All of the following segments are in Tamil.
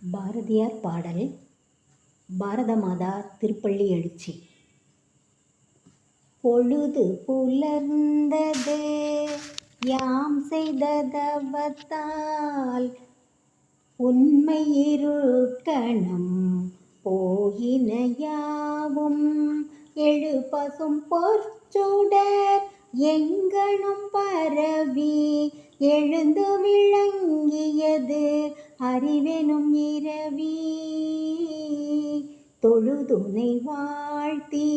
பாரதியார் பாடல். பாரத மாதா திருப்பள்ளி எழுச்சி. பொழுது புலர்ந்தது யாம் செய்த தவத்தால், உண்மை இருட்கணம் போயின யாவும். எழு பசும் பொற்சுடர் எங்கணும் பரவி, எழுந்து விளங்கியது அறிவெனும் இரவி. தொழுதுனை வாழ்த்தி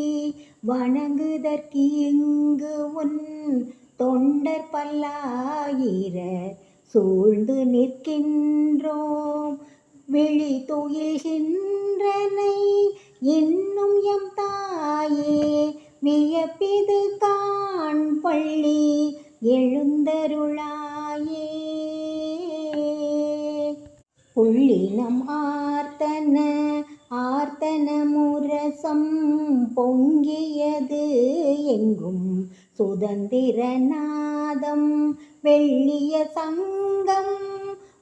வணங்குதற்கு இங்கு உன் தொண்டர் பல்லாயிரர் சூழ்ந்து நிற்கின்றோம். விழி துயில்கின்றனை இன்னும் எம் தாயே, வியப்பிது காண் பள்ளி எழுந்தருளாயே. புள்ளினம் ஆர்த்தன ஆர்த்தன முரசம் பொங்கியது எங்கும் சுதந்திர நாதம். வெள்ளிய சங்கம்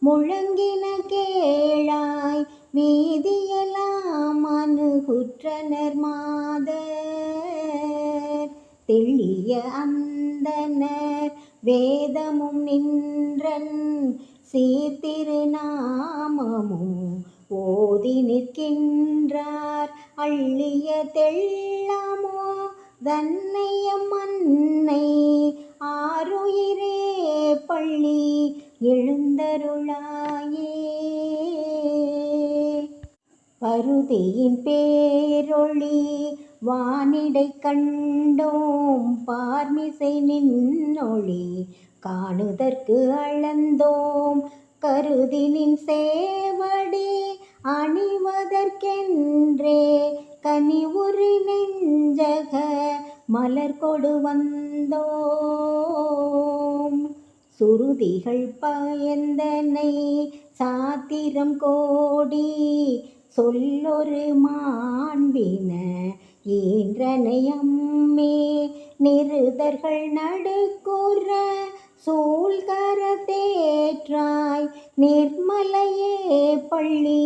முழங்கின கேளாய், மீதியெல்லாம் அணுகுற்றனர் மாதர். தெள்ளிய அந்தனர் வேதமும் நின்றன் சீர்திருநாமமும் ஓதி நிற்கின்றார். அள்ளிய தெள்ளமோ தன்னைய மன்னை, ஆருயிரே பள்ளி எழுந்தருளாயே. பருதியின் பேரொளி வானிடை கண்டோம், பார்மிசை நின்னொளி காணுதற்கு அளந்தோம். கருதினின் சேவடி அணிவதற்கென்றே கனிவுறு நெஞ்சக மலர் கொடு வந்தோம். சுருதிகள் பயந்தனை சாத்திரம் கோடி, சொல்லொரு மாண்பின ஈன்றனை அம்மே. நிருதர்கள் நடுக்குற சூழ்கர தேற்றாய், நிர்மலையே பள்ளி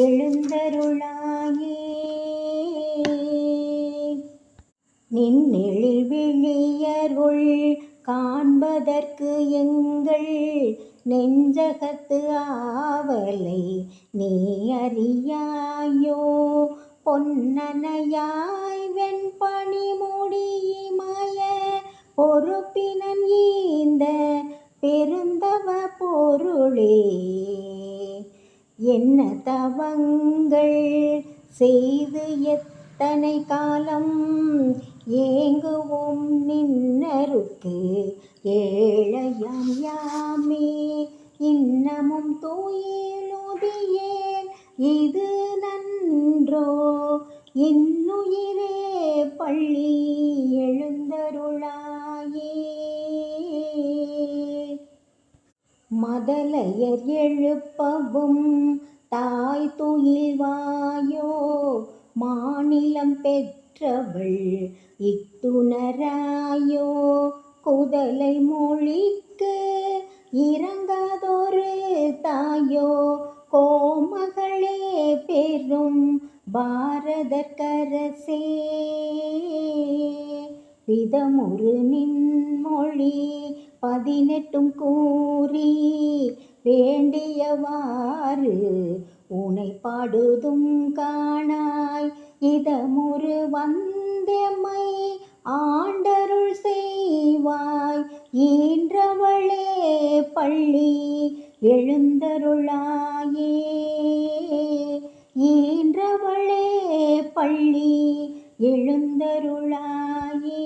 எழுந்தருளாயே. நின்னெழில் விழியருள் காண்பதற்கு எங்கள் நெஞ்சகத்து ஆவலை நீ அறியாயோ. பொன்னனையாய் வெண்பனி முடிமய பொறுப்பினன் ஈந்த பெருந்தவ பொருளே, என்ன தவங்கள் செய்து எத்தனை காலம் ஏங்குவோம் நின்னருக்கு ஏழையாம் யாமே. இன்னமும் துயிலுதியேன் இது நன்றோ, இன்னுயிரே பள்ளி எழுந்தருளாயே. மதலையர் எழுப்பவும் தாய் துயில்வாயோ, மாநிலம் பெற்றவள் இத்துணராயோ. குதலை மொழிக்கு இறங்காதொரு தாயோ, கோமகளே பெரும் பாரதற்கரசே. விதமுறு நின்மொழி 18 கூறி, வேண்டியவாறு உனை பாடுதும் காணாய். இதமுறு வந்தெம்மை ஆண்டருள் செய்வாய், ஈன்றவளே பள்ளி எழுந்தருளாயே. ஈன்றவளே பள்ளி எழுந்தருளாயே.